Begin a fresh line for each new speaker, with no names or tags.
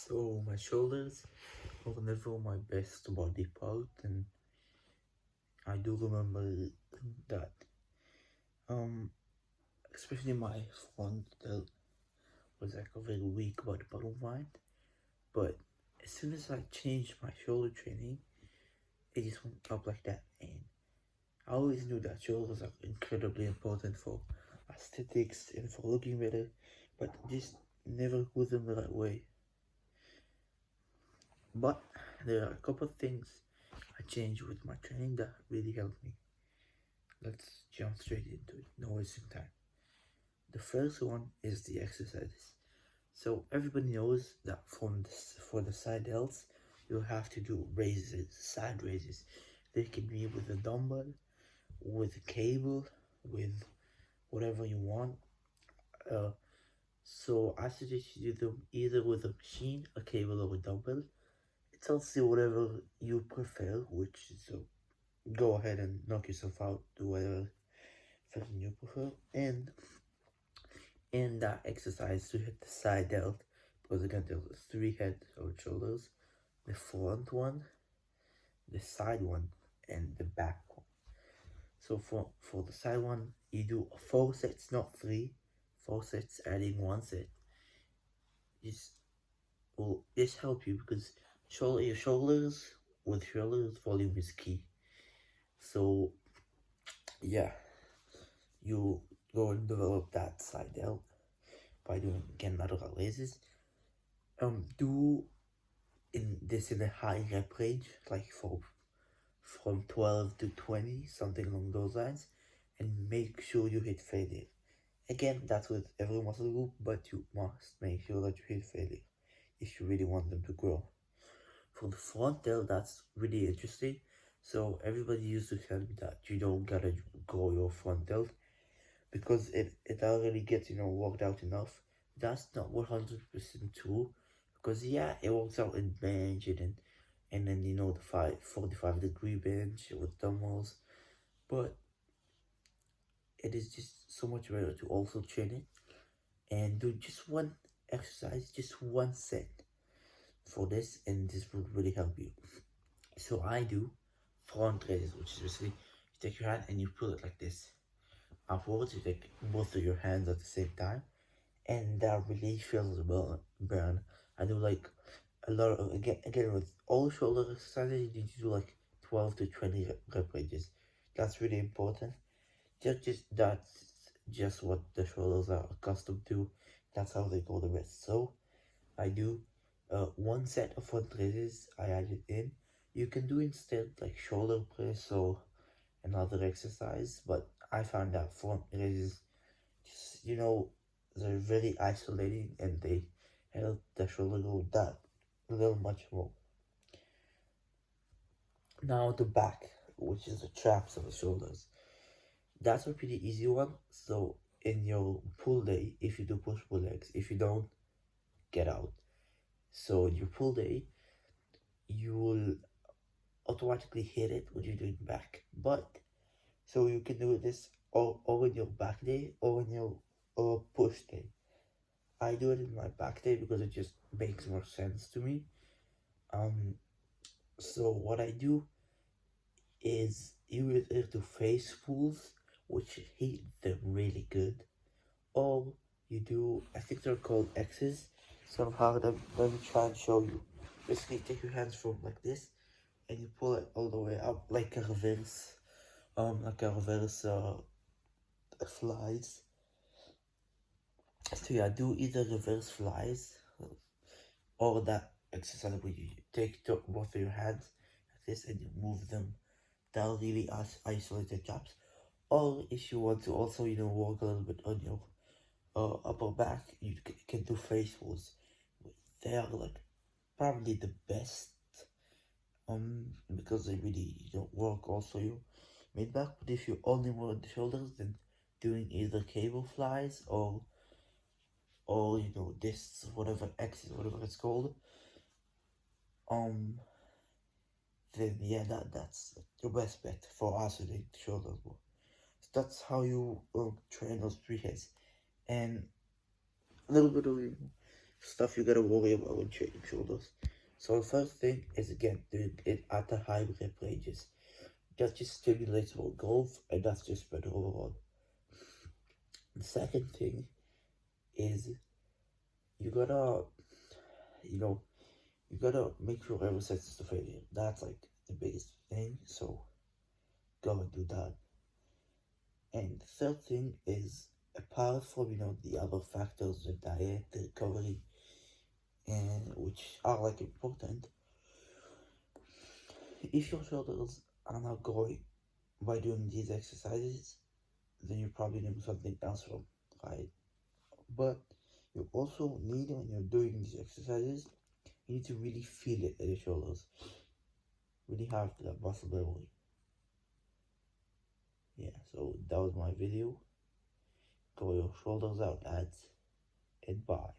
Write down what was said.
So my shoulders were never my best body part, and I do remember that. Um, Especially my front delt was like a very weak body part of mine. But as soon as I changed my shoulder training, it just went up like that. And I always knew that shoulders are incredibly important for aesthetics and for looking better, but just never with them the right way. But there are a couple of things I changed with my training that really helped me. Let's jump straight into it, no wasting time. The first one is the exercises. So everybody knows that for the side delts, you have to do raises, side raises. They can be with a dumbbell, with a cable, with whatever you want. Uh, so I suggest you do them either with a machine, a cable, or a dumbbell. It's also whatever you prefer, which is go ahead and knock yourself out, do whatever version you prefer. And in that exercise to hit the side delt, because again there's three head or shoulders, the front one, the side one, and the back one. So for the side one, you do 4 sets, not three. 4 sets, adding 1 set. This will just help you because your shoulders with shoulders volume is key. So yeah, you go and develop that side delt by doing again lateral raises. Do in a high rep range, like from 12 to 20, something along those lines, and make sure you hit failure. Again, that's with every muscle group, but you must make sure that you hit failure if you really want them to grow. For the front delt, that's really interesting. So everybody used to tell me that you don't gotta grow your front delt because it already gets worked out enough. That's not 100% true because yeah, it works out in bench and then the 45-degree bench with dumbbells, but it is just so much better to also train it and do just one exercise, just 1 set for this, and this will really help you. So I do front raises, which is basically you take your hand and you pull it like this upwards. You take both of your hands at the same time, and that really feels the burn. I do like a lot of again with all shoulder exercises. You need to do like 12 to 20 rep ranges. That's really important. That's just what the shoulders are accustomed to. That's how they go the best. So I do 1 set of front raises. I add it in. You can do instead like shoulder press or another exercise, but I found that front raises, just, they're very isolating and they help the shoulder go that a little much more. Now the back, which is the traps of the shoulders. That's a pretty easy one. So in your pull day, if you do push-pull legs, if you don't, get out. So in your pull day, you will automatically hit it when you're doing back. But so you can do this or in your back day or in your push day. I do it in my back day because it just makes more sense to me. So what I do is you either do face pulls, which hit them really good, or you do, I think they're called X's. Somehow, let me try and show you. Basically, take your hands from like this, and you pull it all the way up like a reverse, flies. So yeah, do either reverse flies or that exercise where you take both of your hands like this and you move them. That'll really isolate the traps. Or if you want to also, work a little bit on your upper back, you can do face pulls. They are like probably the best because they really work also your mid back. But if you only want the shoulders, then doing either cable flies or this whatever X is whatever it's called, then yeah, that's your best bet for isolating the shoulders more. So that's how you train those three heads. And a little bit of stuff you gotta worry about when training shoulders. So the first thing is again doing it at a high rep ranges. That just stimulates more growth and that's just better overall. The second thing is you gotta, you know, you gotta make sure every set is to failure. That's like the biggest thing. So go and do that. And the third thing is apart from the other factors, the diet, the recovery, and which are like important. If your shoulders are not growing by doing these exercises, then you're probably doing something else wrong, right? But you also need, when you're doing these exercises, you need to really feel it in your shoulders. Really have that muscle memory. Yeah, so that was my video. Grow your shoulders out, lads, and bye.